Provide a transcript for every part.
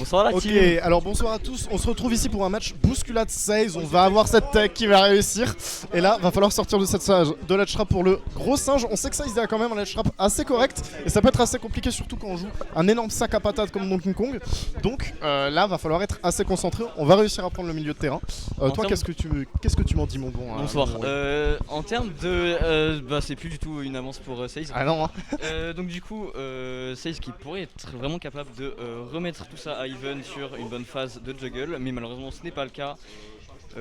Bonsoir la Ok, team. alors bonsoir à tous. On se retrouve ici pour un match bousculade 16. On va avoir cette tech qui va réussir. Et là, va falloir sortir de cette sage de ledge trap pour le gros singe. On sait que ça, il a quand même un ledge trap assez correct. Et ça peut être assez compliqué, surtout quand on joue un énorme sac à patates comme Donkey Kong. Donc là, va falloir être assez concentré. On va réussir à prendre le milieu de terrain. Toi, termes- qu'est-ce que tu m'en dis, mon bon Bonsoir. mon- En termes de. Bah, c'est plus du tout une avance pour Seize. Ah non, hein. Donc, du coup, Seize qui pourrait être vraiment capable de remettre tout ça à even sur une bonne phase de juggle, mais malheureusement, ce n'est pas le cas.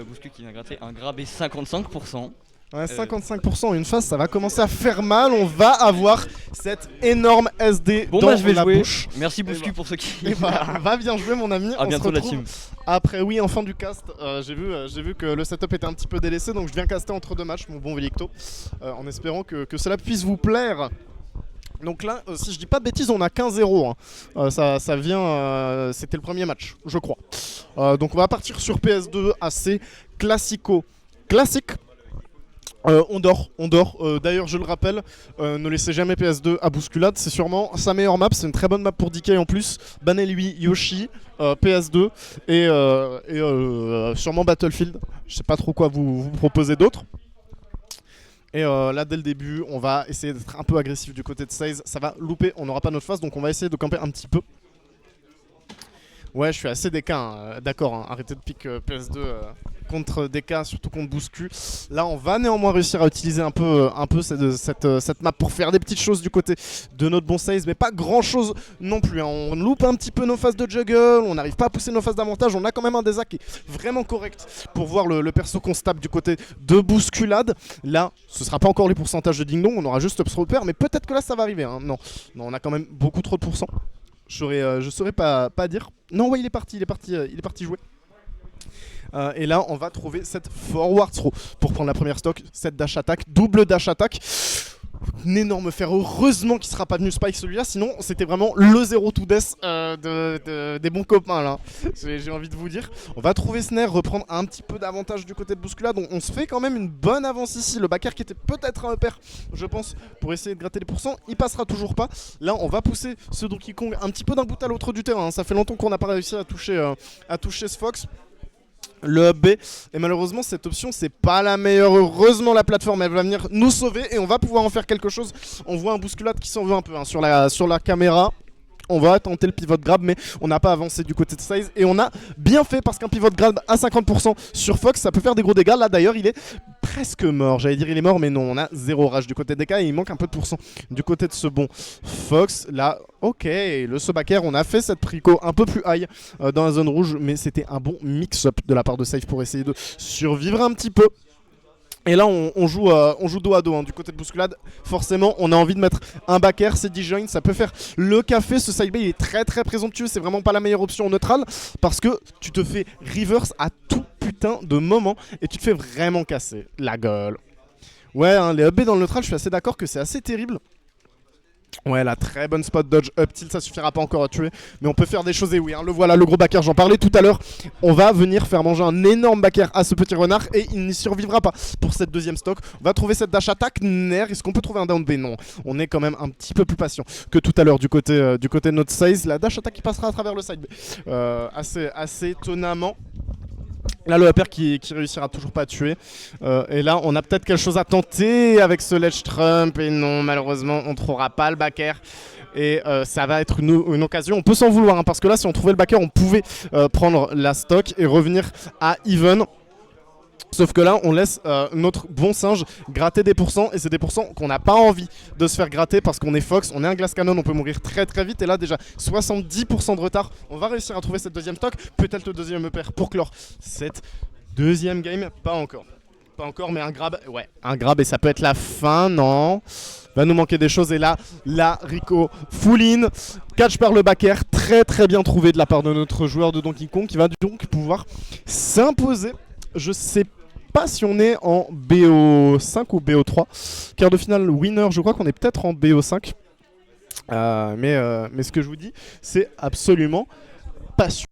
Bouscu qui vient gratter un grab et 55%. Ouais, 55% une phase, ça va commencer à faire mal. On va avoir cette énorme SD Bon, dans bah, je vais la jouer. bouche. Merci Et Bouscu bah. pour ce qui. Et va bien jouer, mon ami. À On bientôt se la retrouve team. après. Oui, en fin du cast, j'ai vu que le setup était un petit peu délaissé, donc je viens caster entre deux matchs, mon bon Velicto, en espérant que cela puisse vous plaire. Donc là, si je dis pas de bêtises, on a 15-0. Hein. Ça vient, c'était le premier match, je crois. Donc on va partir sur PS2 assez classique. On dort. D'ailleurs, je le rappelle, ne laissez jamais PS2 à bousculade. C'est sûrement sa meilleure map. C'est une très bonne map pour DK en plus. Bannez-lui Yoshi, PS2 et sûrement Battlefield. Je sais pas trop quoi vous proposer d'autre. Et là, dès le début, on va essayer d'être un peu agressif du côté de 16. Ça va louper, on n'aura pas notre phase, donc on va essayer de camper un petit peu. Ouais, je suis assez DK, hein. D'accord, hein. Arrêtez de pick PS2 contre DK, surtout contre Bouscu. Là, on va néanmoins réussir à utiliser un peu cette map pour faire des petites choses du côté de notre bon size, mais pas grand chose non plus. Hein. On loupe un petit peu nos phases de juggle, on n'arrive pas à pousser nos phases d'avantage. On a quand même un Desa qui est vraiment correct pour voir le perso qu'on se tape du côté de Bousculade. Là, ce sera pas encore les pourcentages de ding dong, on aura juste Ups Repair, mais peut-être que là ça va arriver. Hein. Non, on a quand même beaucoup trop de pourcents. Je saurais pas dire. Non, ouais, il est parti jouer. Et là, on va trouver cette forward throw pour prendre la première stock. Cette dash attack, double dash attack. Un énorme fer. Heureusement qu'il sera pas venu spike celui-là, sinon c'était vraiment le 0 to death des bons copains là. J'ai envie de vous dire. On va trouver Snare, reprendre un petit peu d'avantage du côté de Bousculade. On se fait quand même une bonne avance ici. Le backer qui était peut-être un upper, je pense, pour essayer de gratter les pourcents, il passera toujours pas. Là, on va pousser ce Donkey Kong un petit peu d'un bout à l'autre du terrain. Hein. Ça fait longtemps qu'on n'a pas réussi à toucher ce Fox. Le hub B, et malheureusement cette option c'est pas la meilleure. Heureusement la plateforme elle va venir nous sauver et on va pouvoir en faire quelque chose. On voit un bousculade qui s'en veut un peu hein, sur la caméra. On va tenter le pivot grab, mais on n'a pas avancé du côté de Size. Et on a bien fait parce qu'un pivot grab à 50% sur Fox, ça peut faire des gros dégâts. Là d'ailleurs, il est presque mort. J'allais dire il est mort, mais non, on a 0 rage du côté des cas et il manque un peu de pourcent du côté de ce bon Fox. Là, ok, le Sobaker, on a fait cette prico un peu plus high dans la zone rouge, mais c'était un bon mix-up de la part de Safe pour essayer de survivre un petit peu. Et là on joue dos à dos hein, du côté de Bousculade. Forcément on a envie de mettre un backer, c'est disjoint, ça peut faire le café. Ce side B il est très très présomptueux, c'est vraiment pas la meilleure option neutrale parce que tu te fais reverse à tout putain de moment et tu te fais vraiment casser la gueule. Ouais hein, les up B dans le neutral je suis assez d'accord que c'est assez terrible. Ouais, la très bonne spot dodge up tilt, ça suffira pas encore à tuer, mais on peut faire des choses. Et oui, hein, le voilà, le gros backer, j'en parlais tout à l'heure. On va venir faire manger un énorme backer à ce petit renard et il n'y survivra pas pour cette deuxième stock. On va trouver cette dash attack. Nair, est-ce qu'on peut trouver un down B? Non, on est quand même un petit peu plus patient que tout à l'heure du côté de notre size. La dash attack qui passera à travers le side B, assez étonnamment. Là le upper qui réussira toujours pas à tuer et là on a peut-être quelque chose à tenter avec ce ledge trump et non malheureusement on ne trouvera pas le backer et ça va être une occasion. On peut s'en vouloir hein, parce que là si on trouvait le backer on pouvait prendre la stock et revenir à even. Sauf que là, on laisse notre bon singe gratter des pourcents et c'est des pourcents qu'on n'a pas envie de se faire gratter parce qu'on est Fox, on est un glass cannon, on peut mourir très très vite. Et là, déjà 70% de retard. On va réussir à trouver cette deuxième stock, peut-être le deuxième upper pour clore cette deuxième game. Pas encore. Pas encore, mais un grab. Ouais, un grab et ça peut être la fin, non? Va nous manquer des choses et là, Rico full in, catch par le backer, très très bien trouvé de la part de notre joueur de Donkey Kong qui va donc pouvoir s'imposer. Je sais pas si on est en BO5 ou BO3. Quart de finale winner, je crois qu'on est peut-être en BO5. Mais ce que je vous dis, c'est absolument pas sûr.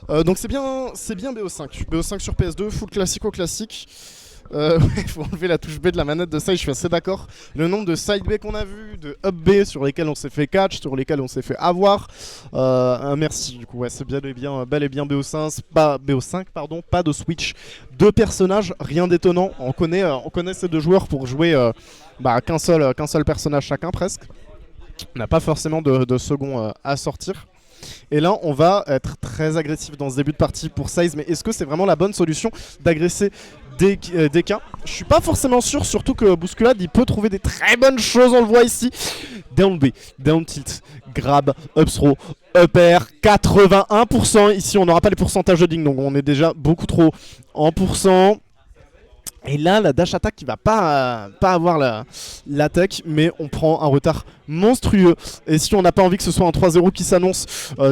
Donc c'est bien BO5. BO5 sur PS2, full classico classique. Ouais, faut enlever la touche B de la manette de side, je suis assez d'accord. Le nombre de side B qu'on a vu, de up B sur lesquels on s'est fait catch, sur lesquels on s'est fait avoir. Merci, du coup, ouais, c'est bel et bien BO5, pas de switch. Deux personnages, rien d'étonnant. On connaît ces deux joueurs pour jouer qu'un seul personnage chacun presque. On n'a pas forcément de second à sortir. Et là, on va être très agressif dans ce début de partie pour Size, mais est-ce que c'est vraiment la bonne solution d'agresser DK? Je suis pas forcément sûr, surtout que Bousculade, il peut trouver des très bonnes choses, on le voit ici. Down B, down tilt, grab, up throw, up air, 81%. Ici, on n'aura pas les pourcentages de ding, donc on est déjà beaucoup trop en pourcent. Et là, la dash attack qui va pas avoir l'attaque, mais on prend un retard monstrueux. Et si on n'a pas envie que ce soit un 3-0 qui s'annonce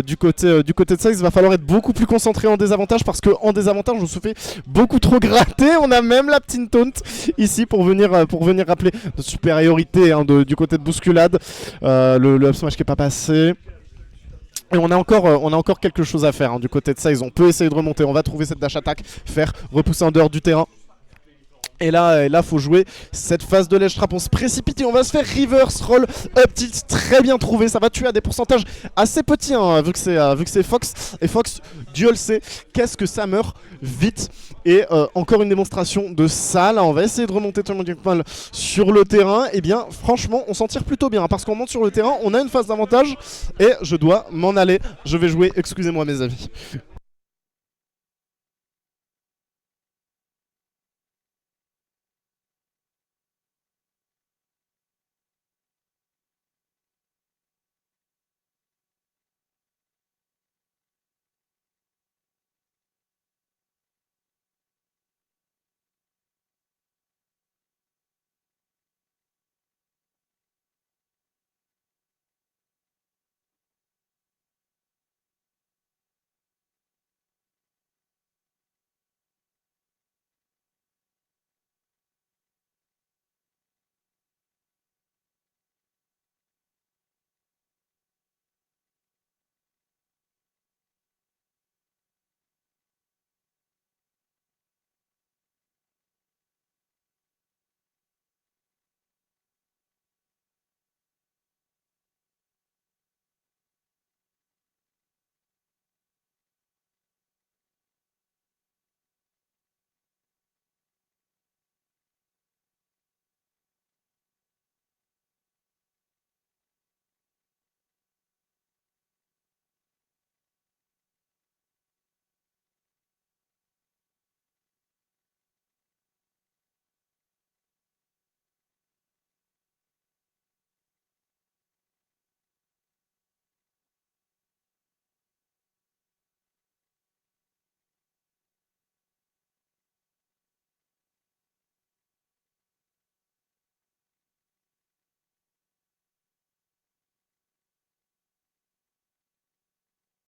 du côté de Size, il va falloir être beaucoup plus concentré en désavantage, parce qu'en désavantage, on se fait beaucoup trop gratter. On a même la petite taunt ici pour venir rappeler de supériorité du côté de Bousculade. Le up smash qui n'est pas passé. Et on a encore quelque chose à faire du côté de Size. On peut essayer de remonter, on va trouver cette dash attack, faire repousser en dehors du terrain. Et là, faut jouer cette phase de ledge trap. On se précipite et on va se faire reverse roll up tilt. Très bien trouvé. Ça va tuer à des pourcentages assez petits, vu que c'est Fox. Et Fox, Dieu le sait, qu'est-ce que ça meurt vite. Et encore une démonstration de ça. Là, on va essayer de remonter tout le monde sur le terrain. Et bien, franchement, on s'en tire plutôt bien. Parce qu'on monte sur le terrain, on a une phase d'avantage. Et je dois m'en aller. Je vais jouer, excusez-moi mes amis.